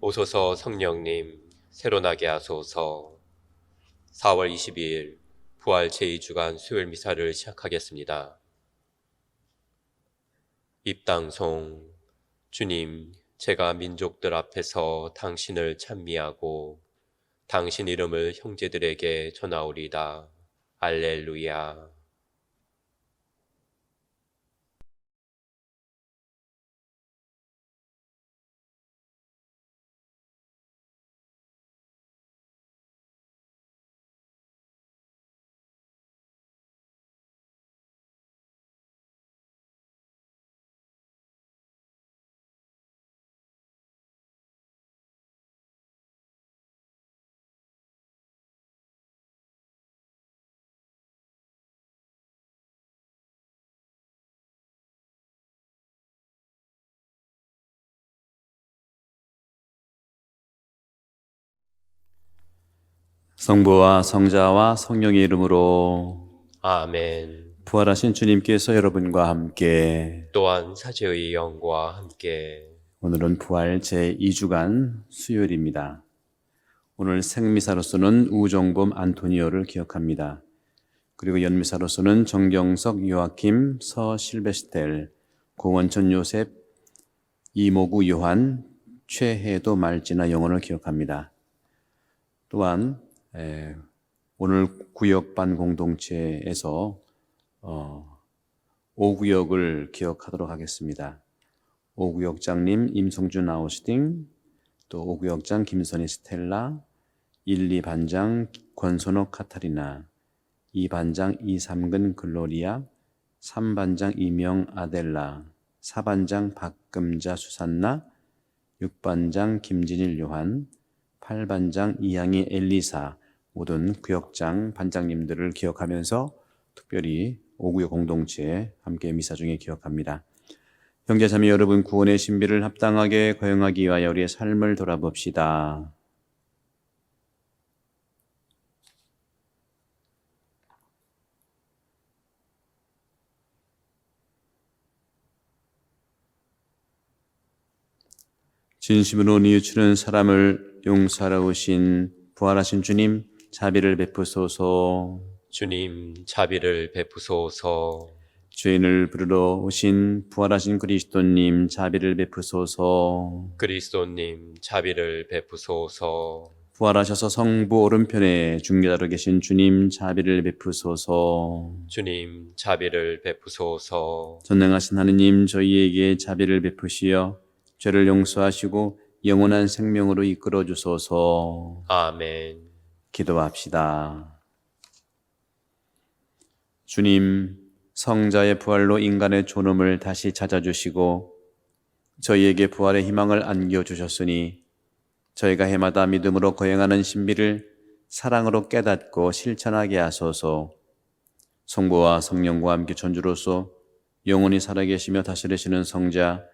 오소서 성령님, 새로 나게 하소서. 4월 22일 부활 제2주간 수요일 미사를 시작하겠습니다. 입당송. 주님, 제가 민족들 앞에서 당신을 찬미하고 당신 이름을 형제들에게 전하오리다. 알렐루야. 성부와 성자와 성령의 이름으로. 아멘. 부활하신 주님께서 여러분과 함께. 또한 사제의 영과 함께. 오늘은 부활 제2주간 수요일입니다. 오늘 생미사로서는 우정범 안토니오를 기억합니다. 그리고 연미사로서는 정경석, 요아킴, 서실베스텔, 고원천 요셉, 이모구 요한, 최혜도 말지나 영혼을 기억합니다. 또한 오늘 구역반 공동체에서 5구역을 기억하도록 하겠습니다. 5구역장님 임성준 아우스팅, 또 5구역장 김선희 스텔라, 1, 2반장 권선옥 카타리나, 2반장 이삼근 글로리아, 3반장 이명 아델라, 4반장 박금자 수산나, 6반장 김진일 요한, 8반장 이양희 엘리사, 모든 구역장 반장님들을 기억하면서 특별히 5구역 공동체 함께 미사 중에 기억합니다. 형제자매 여러분, 구원의 신비를 합당하게 거행하기 위하여 우리의 삶을 돌아봅시다. 진심으로 뉘우치는 사람을 용서하러 오신 부활하신 주님, 자비를 베푸소서. 주님, 자비를 베푸소서. 죄인을 부르러 오신 부활하신 그리스도님, 자비를 베푸소서. 그리스도님, 자비를 베푸소서. 부활하셔서 성부 오른편에 중계자로 계신 주님, 자비를 베푸소서. 주님, 자비를 베푸소서. 전능하신 하느님, 저희에게 자비를 베푸시어 죄를 용서하시고 영원한 생명으로 이끌어 주소서. 아멘. 기도합시다. 주님, 성자의 부활로 인간의 존엄을 다시 찾아주시고 저희에게 부활의 희망을 안겨주셨으니 저희가 해마다 믿음으로 거행하는 신비를 사랑으로 깨닫고 실천하게 하소서. 성부와 성령과 함께 전주로서 영원히 살아계시며 다스리시는 성자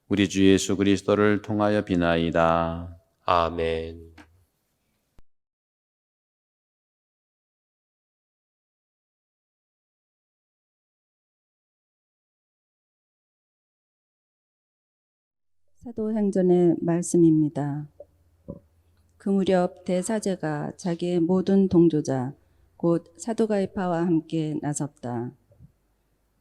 우리 주 예수 그리스도를 통하여 비나이다. 아멘. 사도행전의 말씀입니다. 그 무렵 대사제가 자기의 모든 동조자 곧 사도가이파와 함께 나섰다.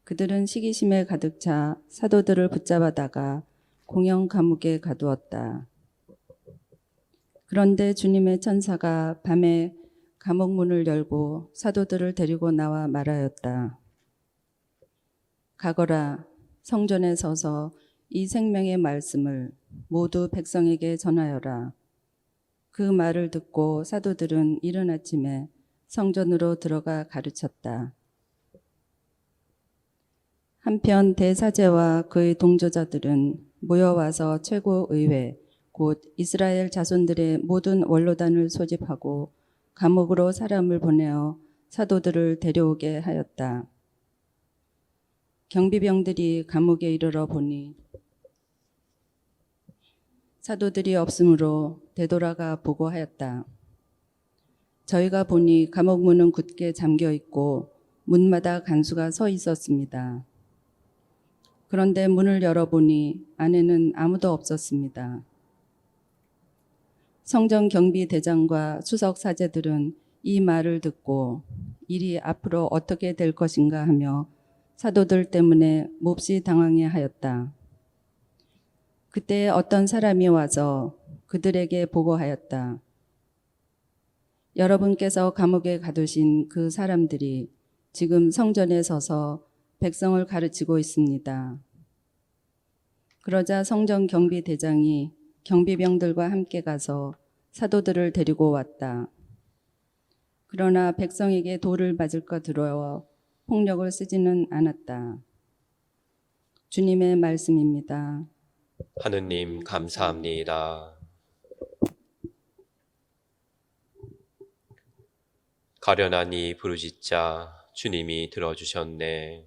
그들은 시기심에 가득 차 사도들을 붙잡아다가 공영 감옥에 가두었다. 그런데 주님의 천사가 밤에 감옥 문을 열고 사도들을 데리고 나와 말하였다. 가거라, 성전에 서서 이 생명의 말씀을 모두 백성에게 전하여라. 그 말을 듣고 사도들은 이른 아침에 성전으로 들어가 가르쳤다. 한편 대사제와 그의 동조자들은 모여와서 최고의회 곧 이스라엘 자손들의 모든 원로단을 소집하고 감옥으로 사람을 보내어 사도들을 데려오게 하였다. 경비병들이 감옥에 이르러 보니 사도들이 없으므로 되돌아가 보고하였다. 저희가 보니 감옥 문은 굳게 잠겨 있고 문마다 간수가 서 있었습니다. 그런데 문을 열어보니 안에는 아무도 없었습니다. 성전 경비대장과 수석 사제들은 이 말을 듣고 일이 앞으로 어떻게 될 것인가 하며 사도들 때문에 몹시 당황해 하였다. 그때 어떤 사람이 와서 그들에게 보고하였다. 여러분께서 감옥에 가두신 그 사람들이 지금 성전에 서서 백성을 가르치고 있습니다. 그러자 성전 경비대장이 경비병들과 함께 가서 사도들을 데리고 왔다. 그러나 백성에게 돌을 맞을까 두려워 폭력을 쓰지는 않았다. 주님의 말씀입니다. 하느님 감사합니다. 가련하니 부르짖자 주님이 들어주셨네.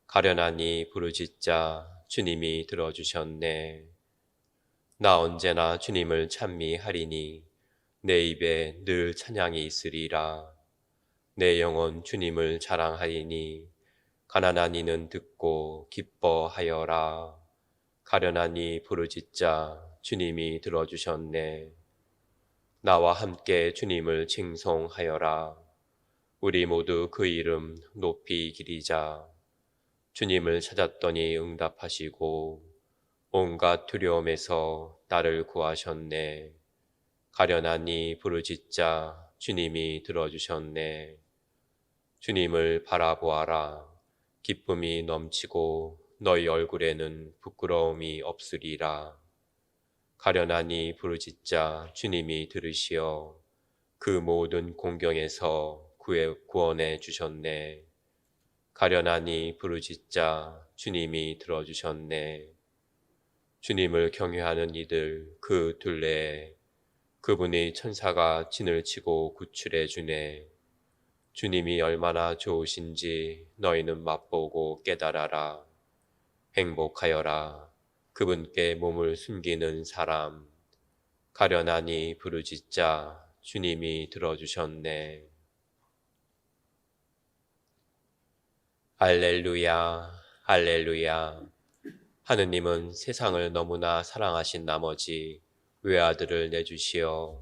가련하니 부르짖자 주님이 들어주셨네. 나 언제나 주님을 찬미하리니 내 입에 늘 찬양이 있으리라. 내 영혼 주님을 자랑하리니 가난한 이는 듣고 기뻐하여라. 가련하니 부르짖자 주님이 들어주셨네. 나와 함께 주님을 칭송하여라. 우리 모두 그 이름 높이 기리자. 주님을 찾았더니 응답하시고 온갖 두려움에서 나를 구하셨네. 가련하니 부르짖자 주님이 들어주셨네. 주님을 바라보아라. 기쁨이 넘치고 너희 얼굴에는 부끄러움이 없으리라. 가련하니 부르짖자 주님이 들으시어 그 모든 공경에서 구원해 주셨네. 가련하니 부르짖자 주님이 들어주셨네. 주님을 경외하는 이들 그 둘레에 그분이 천사가 진을 치고 구출해 주네. 주님이 얼마나 좋으신지 너희는 맛보고 깨달아라. 행복하여라. 그분께 몸을 숨기는 사람. 가련하니 부르짖자 주님이 들어주셨네. 할렐루야, 할렐루야. 하느님은 세상을 너무나 사랑하신 나머지 외아들을 내주시어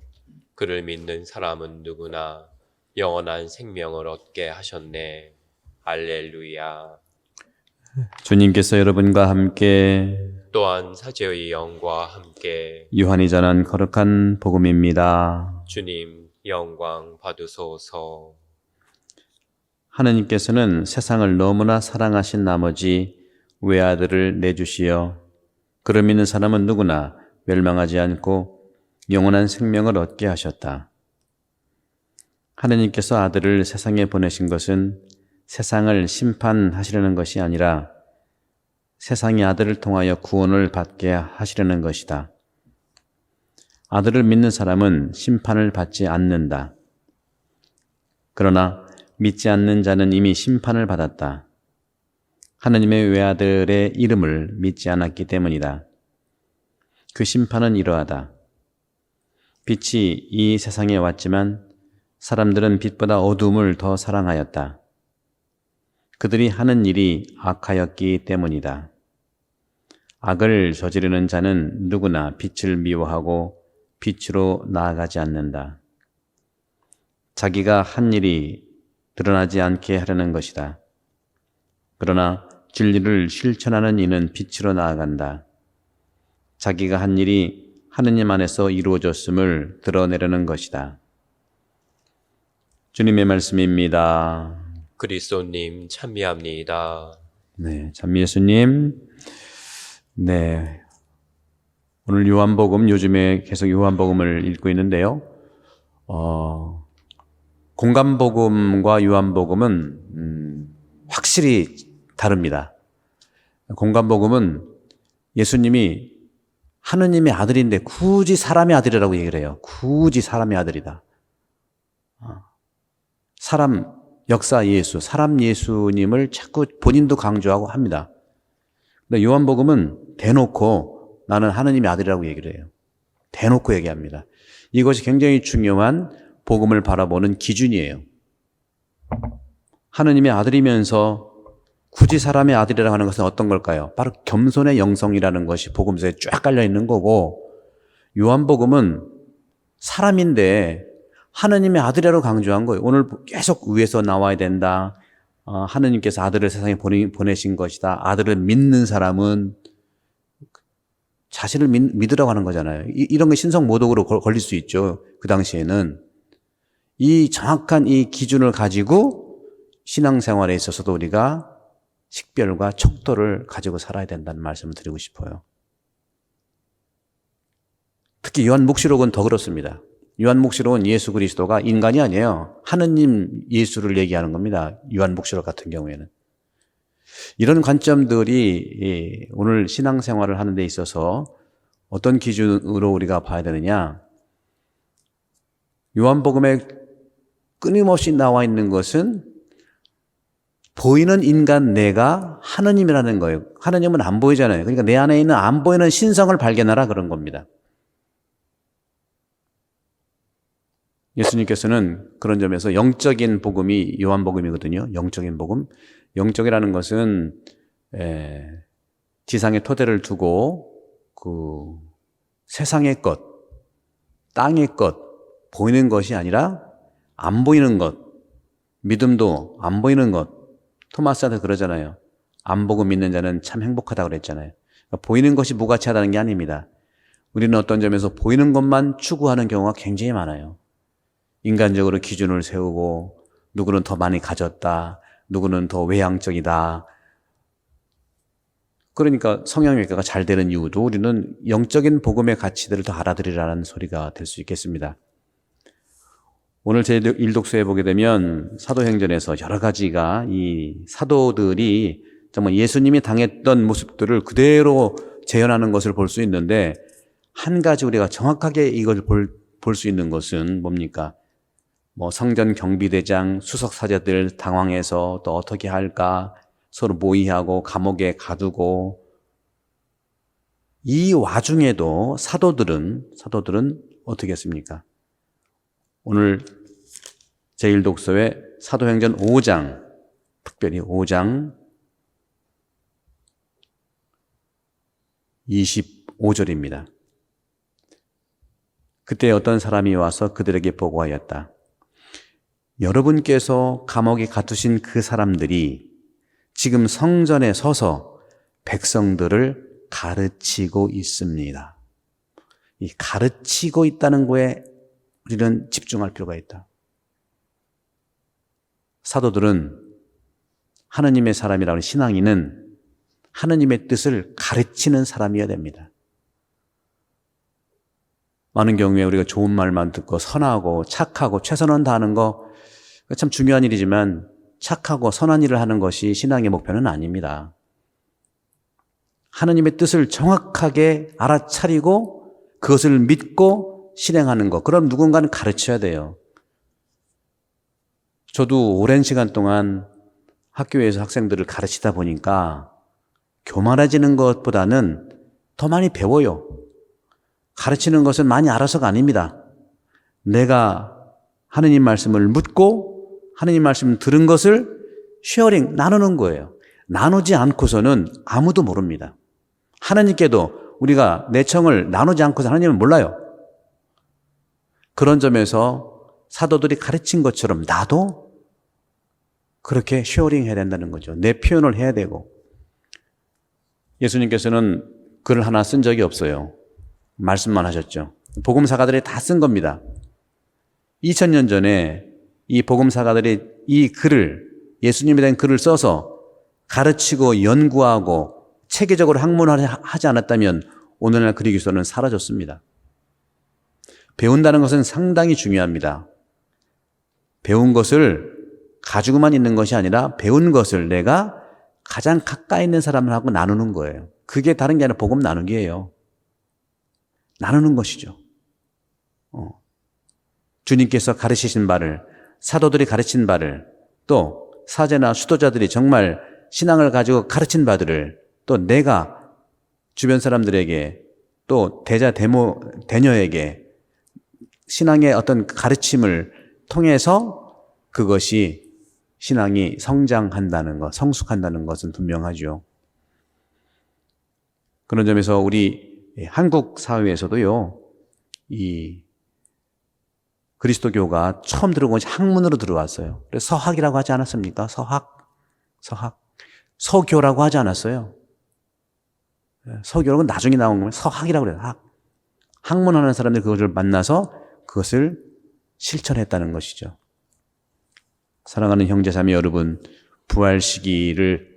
그를 믿는 사람은 누구나 영원한 생명을 얻게 하셨네. 할렐루야. 주님께서 여러분과 함께 또한 사제의 영과 함께 요한이 전한 거룩한 복음입니다. 주님 영광 받으소서. 하느님께서는 세상을 너무나 사랑하신 나머지 외아들을 내주시어 그를 믿는 사람은 누구나 멸망하지 않고 영원한 생명을 얻게 하셨다. 하느님께서 아들을 세상에 보내신 것은 세상을 심판하시려는 것이 아니라 세상의 아들을 통하여 구원을 받게 하시려는 것이다. 아들을 믿는 사람은 심판을 받지 않는다. 그러나 믿지 않는 자는 이미 심판을 받았다. 하느님의 외아들의 이름을 믿지 않았기 때문이다. 그 심판은 이러하다. 빛이 이 세상에 왔지만 사람들은 빛보다 어둠을 더 사랑하였다. 그들이 하는 일이 악하였기 때문이다. 악을 저지르는 자는 누구나 빛을 미워하고 빛으로 나아가지 않는다. 자기가 한 일이 드러나지 않게 하려는 것이다. 그러나 진리를 실천하는 이는 빛으로 나아간다. 자기가 한 일이 하느님 안에서 이루어졌음을 드러내려는 것이다. 주님의 말씀입니다. 그리스도님 찬미합니다. 네, 찬미 예수님. 네, 오늘 요한복음, 요즘에 계속 요한복음을 읽고 있는데요. 공간복음과 요한복음은 확실히 다릅니다. 공간복음은 예수님이 하느님의 아들인데 굳이 사람의 아들이라고 얘기를 해요. 굳이 사람의 아들이다. 사람, 역사 예수, 사람 예수님을 자꾸 본인도 강조하고 합니다. 근데 요한복음은 대놓고 나는 하느님의 아들이라고 얘기를 해요. 대놓고 얘기합니다. 이것이 굉장히 중요한 복음을 바라보는 기준이에요. 하느님의 아들이면서 굳이 사람의 아들이라고 하는 것은 어떤 걸까요? 바로 겸손의 영성이라는 것이 복음서에 쫙 깔려 있는 거고, 요한복음은 사람인데 하느님의 아들이라고 강조한 거예요. 오늘 계속 위에서 나와야 된다. 하느님께서 아들을 세상에 보내신 것이다. 아들을 믿는 사람은 자신을 믿으라고 하는 거잖아요. 이런 게 신성 모독으로 걸릴 수 있죠. 그 당시에는. 이 정확한 이 기준을 가지고 신앙생활에 있어서도 우리가 식별과 척도를 가지고 살아야 된다는 말씀을 드리고 싶어요. 특히 요한묵시록은 더 그렇습니다. 요한묵시록은 예수 그리스도가 인간이 아니에요. 하느님 예수를 얘기하는 겁니다. 요한묵시록 같은 경우에는. 이런 관점들이 오늘 신앙생활을 하는 데 있어서 어떤 기준으로 우리가 봐야 되느냐. 요한복음에 끊임없이 나와 있는 것은 보이는 인간 내가 하느님이라는 거예요. 하느님은 안 보이잖아요. 그러니까 내 안에 있는 안 보이는 신성을 발견하라 그런 겁니다. 예수님께서는 그런 점에서 영적인 복음이 요한복음이거든요. 영적인 복음. 영적이라는 것은 지상의 토대를 두고 그 세상의 것, 땅의 것, 보이는 것이 아니라 안 보이는 것, 믿음도 안 보이는 것. 토마스한테 그러잖아요. 안 보고 믿는 자는 참 행복하다고 그랬잖아요. 그러니까 보이는 것이 무가치하다는 게 아닙니다. 우리는 어떤 점에서 보이는 것만 추구하는 경우가 굉장히 많아요. 인간적으로 기준을 세우고 누구는 더 많이 가졌다, 누구는 더 외향적이다. 그러니까 성형외과가 잘 되는 이유도 우리는 영적인 복음의 가치들을 더 알아들이라는 소리가 될 수 있겠습니다. 오늘 제 일독서에 보게 되면 사도행전에서 여러 가지가 이 사도들이 정말 예수님이 당했던 모습들을 그대로 재현하는 것을 볼 수 있는데 한 가지 우리가 정확하게 이걸 볼 수 있는 것은 뭡니까? 성전 경비대장, 수석 사제들 당황해서 또 어떻게 할까 서로 모의하고 감옥에 가두고 이 와중에도 사도들은 어떻게 했습니까? 오늘 제1독서의 사도행전 5장, 특별히 5장 25절입니다. 그때 어떤 사람이 와서 그들에게 보고하였다. 여러분께서 감옥에 갇두신 그 사람들이 지금 성전에 서서 백성들을 가르치고 있습니다. 이 가르치고 있다는 거에 우리는 집중할 필요가 있다. 사도들은 하느님의 사람이라는 신앙인은 하느님의 뜻을 가르치는 사람이어야 됩니다. 많은 경우에 우리가 좋은 말만 듣고 선하고 착하고 최선을 다하는 거 참 중요한 일이지만 착하고 선한 일을 하는 것이 신앙의 목표는 아닙니다. 하느님의 뜻을 정확하게 알아차리고 그것을 믿고 실행하는 것. 그럼 누군가는 가르쳐야 돼요. 저도 오랜 시간 동안 학교에서 학생들을 가르치다 보니까 교만해지는 것보다는 더 많이 배워요. 가르치는 것은 많이 알아서가 아닙니다. 내가 하느님 말씀을 묻고 하느님 말씀 들은 것을 쉐어링, 나누는 거예요. 나누지 않고서는 아무도 모릅니다. 하나님께도 우리가 내청을 나누지 않고서 하나님은 몰라요. 그런 점에서 사도들이 가르친 것처럼 나도 그렇게 쉐어링 해야 된다는 거죠. 내 표현을 해야 되고. 예수님께서는 글을 하나 쓴 적이 없어요. 말씀만 하셨죠. 복음사가들이 다 쓴 겁니다. 2000년 전에 이 복음사가들이 이 글을, 예수님에 대한 글을 써서 가르치고 연구하고 체계적으로 학문화하지 않았다면 오늘날 그리스도는 사라졌습니다. 배운다는 것은 상당히 중요합니다. 배운 것을 가지고만 있는 것이 아니라 배운 것을 내가 가장 가까이 있는 사람하고 나누는 거예요. 그게 다른 게 아니라 복음 나누기예요. 나누는 것이죠. 주님께서 가르치신 바를, 사도들이 가르친 바를, 또 사제나 수도자들이 정말 신앙을 가지고 가르친 바들을 또 내가 주변 사람들에게 또 대자 대녀에게 신앙의 어떤 가르침을 통해서 그것이 신앙이 성장한다는 것, 성숙한다는 것은 분명하죠. 그런 점에서 우리 한국 사회에서도요, 이 그리스도교가 처음 들어온 것이 학문으로 들어왔어요. 그래서 서학이라고 하지 않았습니까? 서학. 서교라고 하지 않았어요. 서교라고 나중에 나온 거면 서학이라고 그래요. 학문하는 사람들이 그것을 만나서 그것을 실천했다는 것이죠. 사랑하는 형제자매 여러분, 부활 시기를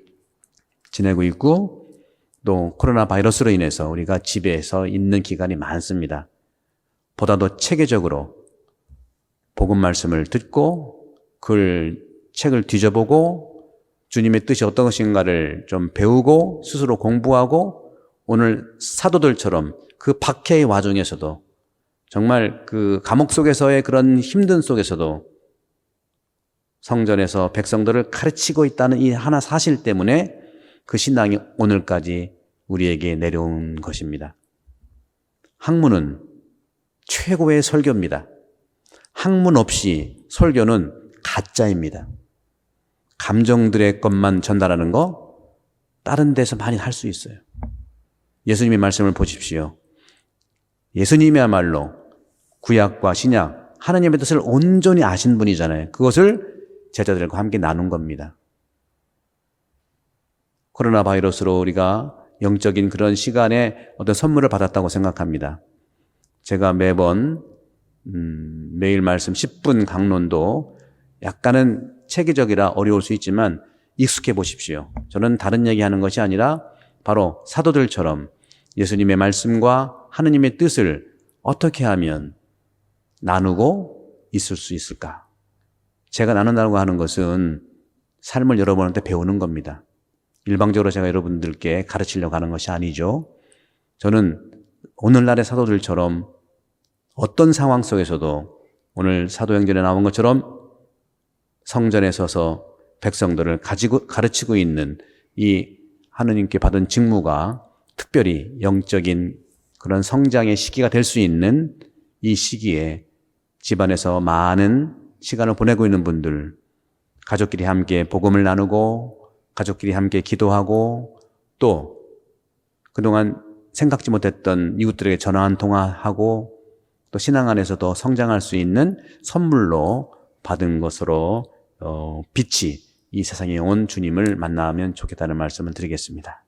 지내고 있고 또 코로나 바이러스로 인해서 우리가 집에서 있는 기간이 많습니다. 보다 더 체계적으로 복음 말씀을 듣고 책을 뒤져보고 주님의 뜻이 어떤 것인가를 좀 배우고 스스로 공부하고 오늘 사도들처럼 그 박해의 와중에서도 정말 그 감옥 속에서의 그런 힘든 속에서도 성전에서 백성들을 가르치고 있다는 이 하나 사실 때문에 그 신앙이 오늘까지 우리에게 내려온 것입니다. 학문은 최고의 설교입니다. 학문 없이 설교는 가짜입니다. 감정들의 것만 전달하는 거 다른 데서 많이 할 수 있어요. 예수님의 말씀을 보십시오. 예수님이야말로 구약과 신약 하나님의 뜻을 온전히 아신 분이잖아요. 그것을 제자들과 함께 나눈 겁니다. 코로나 바이러스로 우리가 영적인 그런 시간에 어떤 선물을 받았다고 생각합니다. 제가 매번 매일 말씀 10분 강론도 약간은 체계적이라 어려울 수 있지만 익숙해 보십시오. 저는 다른 얘기하는 것이 아니라 바로 사도들처럼 예수님의 말씀과 하느님의 뜻을 어떻게 하면 나누고 있을 수 있을까? 제가 나눈다고 하는 것은 삶을 여러분한테 배우는 겁니다. 일방적으로 제가 여러분들께 가르치려고 하는 것이 아니죠. 저는 오늘날의 사도들처럼 어떤 상황 속에서도 오늘 사도행전에 나온 것처럼 성전에 서서 백성들을 가르치고 있는 이 하느님께 받은 직무가 특별히 영적인 그런 성장의 시기가 될 수 있는 이 시기에 집안에서 많은 시간을 보내고 있는 분들, 가족끼리 함께 복음을 나누고 가족끼리 함께 기도하고 또 그동안 생각지 못했던 이웃들에게 전화 한 통화하고 또 신앙 안에서도 성장할 수 있는 선물로 받은 것으로 빛이 이 세상에 온 주님을 만나면 좋겠다는 말씀을 드리겠습니다.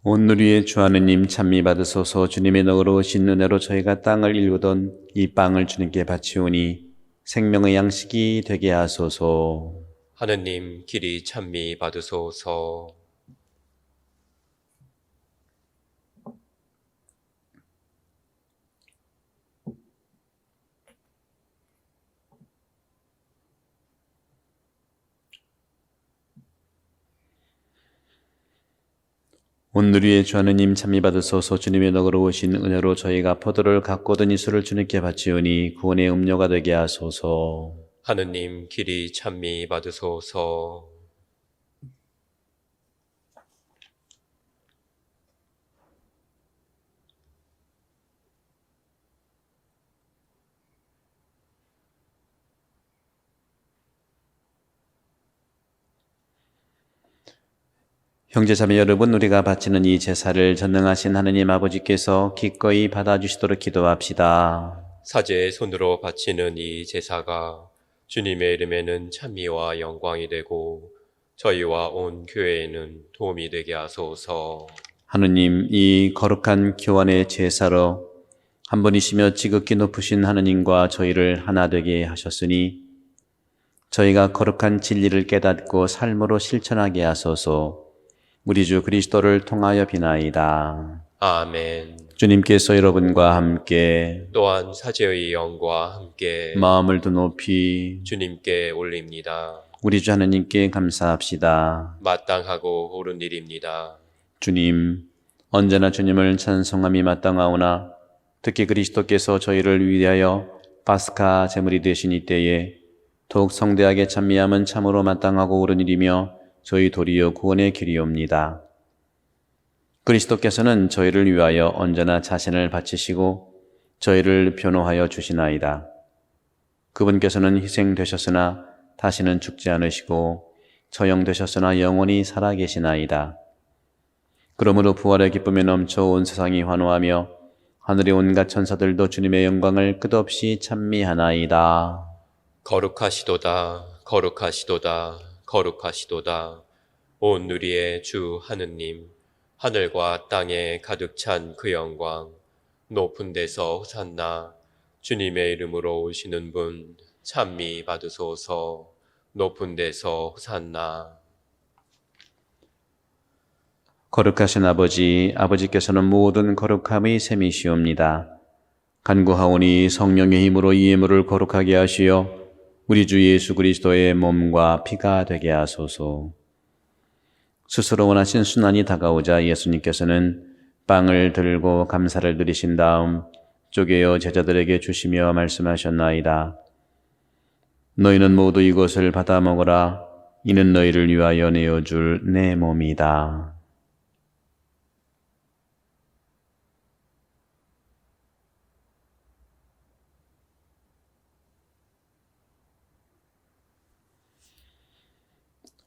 오늘 위에 주 하느님 찬미 받으소서. 주님의 너그러우신 은혜로 저희가 땅을 일구던 이 빵을 주님께 바치오니 생명의 양식이 되게 하소서. 하느님 길이 찬미 받으소서. 오늘 위에 주 하느님 찬미 받으소서. 주님의 너그러우신 은혜로 저희가 포도를 갖고든 이수를 주님께 바치오니 구원의 음료가 되게 하소서. 하느님 길이 찬미 받으소서. 형제자매 여러분, 우리가 바치는 이 제사를 전능하신 하느님 아버지께서 기꺼이 받아주시도록 기도합시다. 사제의 손으로 바치는 이 제사가 주님의 이름에는 찬미와 영광이 되고 저희와 온 교회에는 도움이 되게 하소서. 하느님, 이 거룩한 교환의 제사로 한 분이시며 지극히 높으신 하느님과 저희를 하나 되게 하셨으니 저희가 거룩한 진리를 깨닫고 삶으로 실천하게 하소서. 우리 주 그리스도를 통하여 비나이다. 아멘. 주님께서 여러분과 함께 또한 사제의 영과 함께 마음을 더 높이 주님께 올립니다. 우리 주 하느님께 감사합시다. 마땅하고 옳은 일입니다. 주님, 언제나 주님을 찬송함이 마땅하오나 특히 그리스도께서 저희를 위하여 파스카 제물이 되신 이때에 더욱 성대하게 찬미함은 참으로 마땅하고 옳은 일이며 저희 도리어 구원의 길이옵니다. 그리스도께서는 저희를 위하여 언제나 자신을 바치시고 저희를 변호하여 주시나이다. 그분께서는 희생되셨으나 다시는 죽지 않으시고 처형되셨으나 영원히 살아계시나이다. 그러므로 부활의 기쁨에 넘쳐 온 세상이 환호하며 하늘의 온갖 천사들도 주님의 영광을 끝없이 찬미하나이다. 거룩하시도다, 거룩하시도다, 거룩하시도다. 온 누리의 주 하느님, 하늘과 땅에 가득 찬 그 영광, 높은 데서 호산나, 주님의 이름으로 오시는 분 찬미 받으소서. 높은 데서 호산나. 거룩하신 아버지, 아버지께서는 모든 거룩함의 셈이시옵니다. 간구하오니 성령의 힘으로 이 예물을 거룩하게 하시어 우리 주 예수 그리스도의 몸과 피가 되게 하소서. 스스로 원하신 순환이 다가오자 예수님께서는 빵을 들고 감사를 드리신 다음 쪼개어 제자들에게 주시며 말씀하셨나이다. 너희는 모두 이것을 받아 먹어라. 이는 너희를 위하여 내어줄 내 몸이다.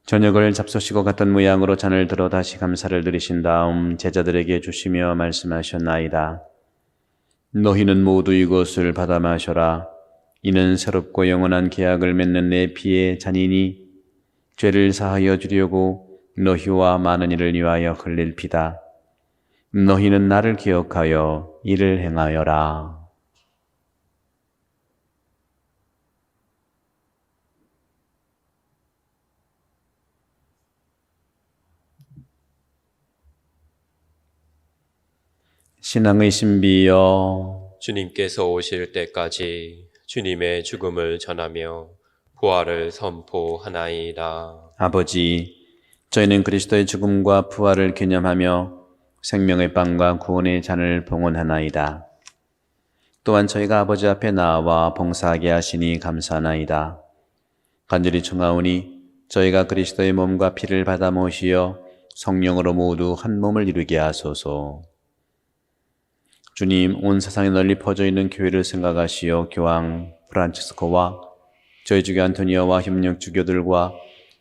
저녁을 잡수시고 갔던 모양으로 잔을 들어 다시 감사를 드리신 다음 제자들에게 주시며 말씀하셨나이다. 너희는 모두 이것을 받아 마셔라. 이는 새롭고 영원한 계약을 맺는 내 피의 잔이니 죄를 사하여 주려고 너희와 많은 이를 위하여 흘릴 피다. 너희는 나를 기억하여 이를 행하여라. 신앙의 신비여, 주님께서 오실 때까지 주님의 죽음을 전하며 부활을 선포하나이다. 아버지, 저희는 그리스도의 죽음과 부활을 기념하며 생명의 빵과 구원의 잔을 봉헌하나이다. 또한 저희가 아버지 앞에 나와 봉사하게 하시니 감사하나이다. 간절히 청하오니 저희가 그리스도의 몸과 피를 받아 모시어 성령으로 모두 한 몸을 이루게 하소서. 주님, 온 세상에 널리 퍼져 있는 교회를 생각하시어 교황 프란치스코와 저희 주교 안토니오와 협력 주교들과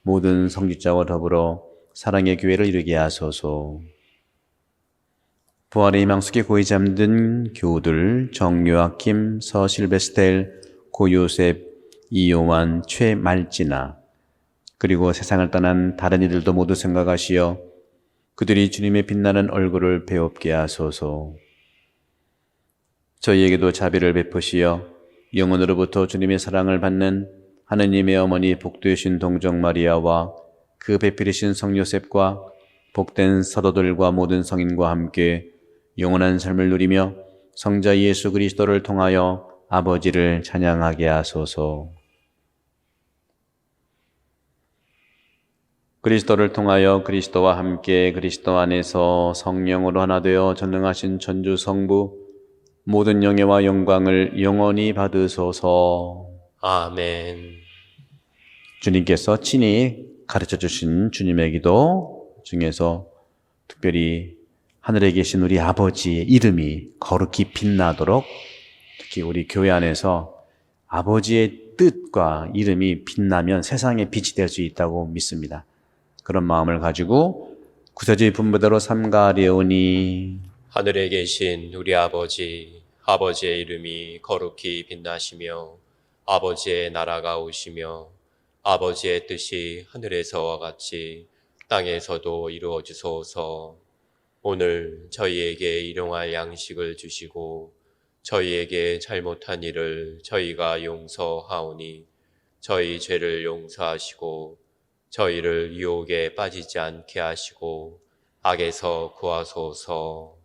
모든 성직자와 더불어 사랑의 교회를 이루게 하소서. 부활의 희망 속에 고이 잠든 교우들 정요아킴, 서실베스텔, 고요셉, 이요한, 최말지나 그리고 세상을 떠난 다른 이들도 모두 생각하시어 그들이 주님의 빛나는 얼굴을 배웁게 하소서. 저희에게도 자비를 베푸시어 영혼으로부터 주님의 사랑을 받는 하느님의 어머니 복되신 동정 마리아와 그 배필이신 성 요셉과 복된 사도들과 모든 성인과 함께 영원한 삶을 누리며 성자 예수 그리스도를 통하여 아버지를 찬양하게 하소서. 그리스도를 통하여 그리스도와 함께 그리스도 안에서 성령으로 하나 되어 전능하신 천주 성부 모든 영예와 영광을 영원히 받으소서. 아멘. 주님께서 친히 가르쳐 주신 주님의 기도 중에서 특별히 하늘에 계신 우리 아버지의 이름이 거룩히 빛나도록 특히 우리 교회 안에서 아버지의 뜻과 이름이 빛나면 세상에 빛이 될 수 있다고 믿습니다. 그런 마음을 가지고 구세주의 분부대로 삼가려오니 하늘에 계신 우리 아버지, 아버지의 이름이 거룩히 빛나시며 아버지의 나라가 오시며 아버지의 뜻이 하늘에서와 같이 땅에서도 이루어지소서. 오늘 저희에게 일용할 양식을 주시고 저희에게 잘못한 일을 저희가 용서하오니 저희 죄를 용서하시고 저희를 유혹에 빠지지 않게 하시고 악에서 구하소서.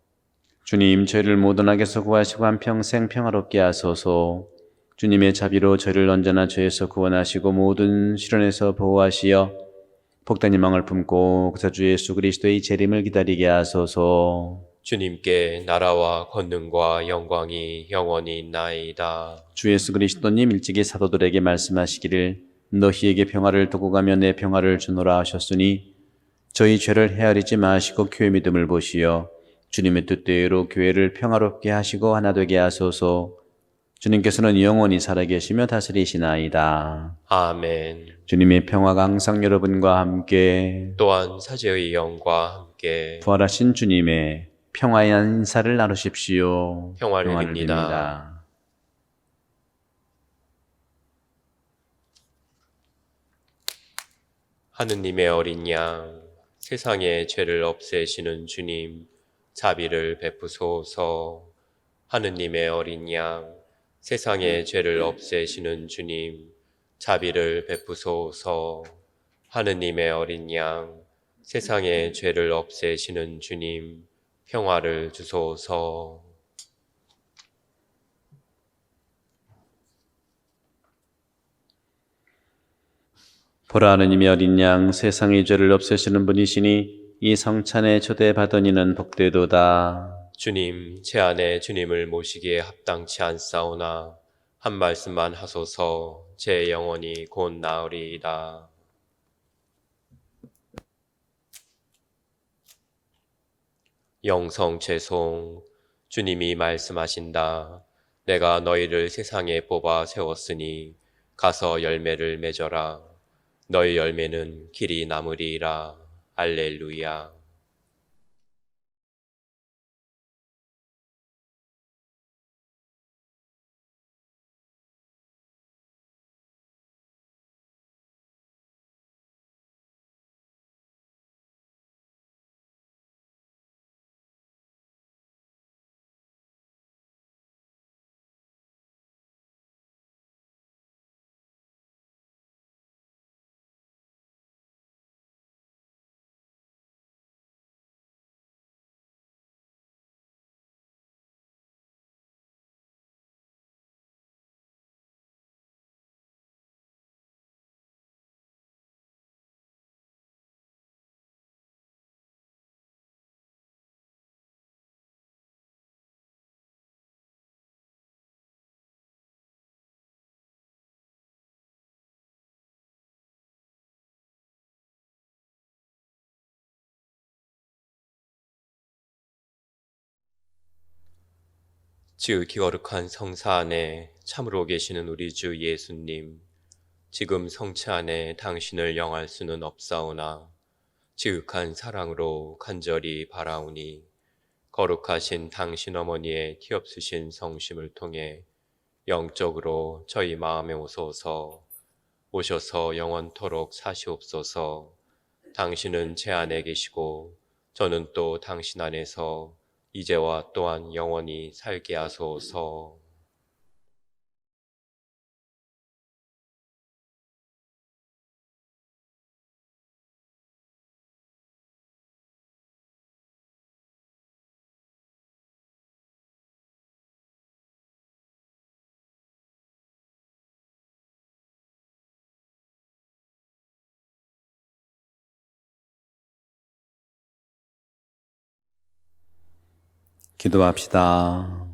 주님, 저희를 모든 악에서 구하시고 한평생 평화롭게 하소서. 주님의 자비로 저희를 언제나 죄에서 구원하시고 모든 시련에서 보호하시어 복된 희망을 품고 구사주 예수 그리스도의 재림을 기다리게 하소서. 주님께 나라와 권능과 영광이 영원히 있나이다. 주 예수 그리스도님 일찍이 사도들에게 말씀하시기를 너희에게 평화를 두고 가며 내 평화를 주노라 하셨으니 저희 죄를 헤아리지 마시고 교회 믿음을 보시어 주님의 뜻대로 교회를 평화롭게 하시고 하나 되게 하소서. 주님께서는 영원히 살아계시며 다스리시나이다. 아멘. 주님의 평화가 항상 여러분과 함께 또한 사제의 영과 함께 부활하신 주님의 평화의 인사를 나누십시오. 평화를 평화를 빕니다. 빕니다. 하느님의 어린 양, 세상의 죄를 없애시는 주님, 자비를 베푸소서. 하느님의 어린 양, 세상의 죄를 없애시는 주님, 자비를 베푸소서. 하느님의 어린 양, 세상의 죄를 없애시는 주님, 평화를 주소서. 보라 하느님의 어린 양 세상의 죄를 없애시는 분이시니 이 성찬에 초대받으니는 복되도다. 주님, 제 안에 주님을 모시기에 합당치 않사오나 한 말씀만 하소서. 제 영혼이 곧 나으리이다. 영성 죄송. 주님이 말씀하신다. 내가 너희를 세상에 뽑아 세웠으니 가서 열매를 맺어라. 너희 열매는 길이 남으리이라. 알렐루야. 지극히 거룩한 성사 안에 참으로 계시는 우리 주 예수님, 지금 성체 안에 당신을 영할 수는 없사오나 지극한 사랑으로 간절히 바라오니 거룩하신 당신 어머니의 티없으신 성심을 통해 영적으로 저희 마음에 오셔서 영원토록 사시옵소서. 당신은 제 안에 계시고 저는 또 당신 안에서 이제와 또한 영원히 살게 하소서. 기도합시다.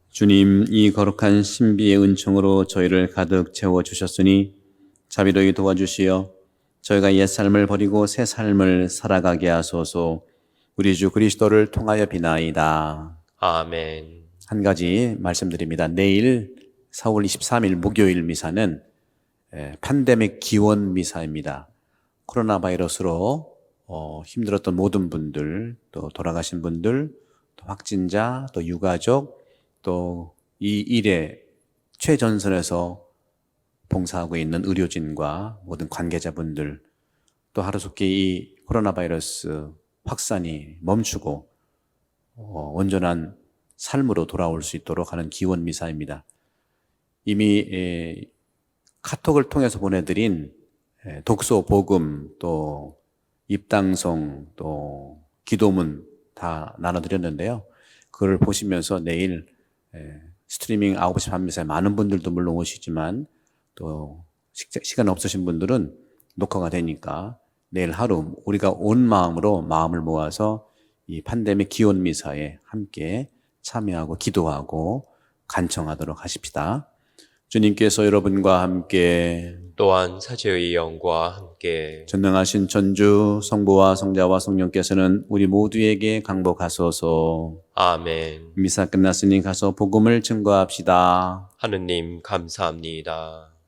주님, 이 거룩한 신비의 은총으로 저희를 가득 채워주셨으니 자비로이 도와주시어 저희가 옛 삶을 버리고 새 삶을 살아가게 하소서. 우리 주 그리스도를 통하여 비나이다. 아멘. 한 가지 말씀드립니다. 내일 4월 23일 목요일 미사는 팬데믹 기원 미사입니다. 코로나 바이러스로 힘들었던 모든 분들, 또 돌아가신 분들, 또 확진자, 또 유가족, 또 이 일에 최전선에서 봉사하고 있는 의료진과 모든 관계자분들, 또 하루속히 이 코로나 바이러스 확산이 멈추고 온전한 삶으로 돌아올 수 있도록 하는 기원 미사입니다. 이미 카톡을 통해서 보내드린 독서, 복음, 또 입당송, 또 기도문 다 나눠드렸는데요. 그걸 보시면서 내일 스트리밍 9시 반 미사에 많은 분들도 물론 오시지만 또 시간 없으신 분들은 녹화가 되니까 내일 하루 우리가 온 마음으로 마음을 모아서 이 팬데믹 기원 미사에 함께 참여하고 기도하고 간청하도록 하십시다. 주님께서 여러분과 함께 또한 사제의 영과 함께 전능하신 전주 성부와 성자와 성령께서는 우리 모두에게 강복하소서. 아멘. 미사 끝났으니 가서 복음을 증거합시다. 하느님 감사합니다.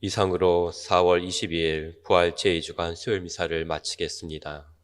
이상으로 4월 22일 부활 제2주간 수요일 미사를 마치겠습니다.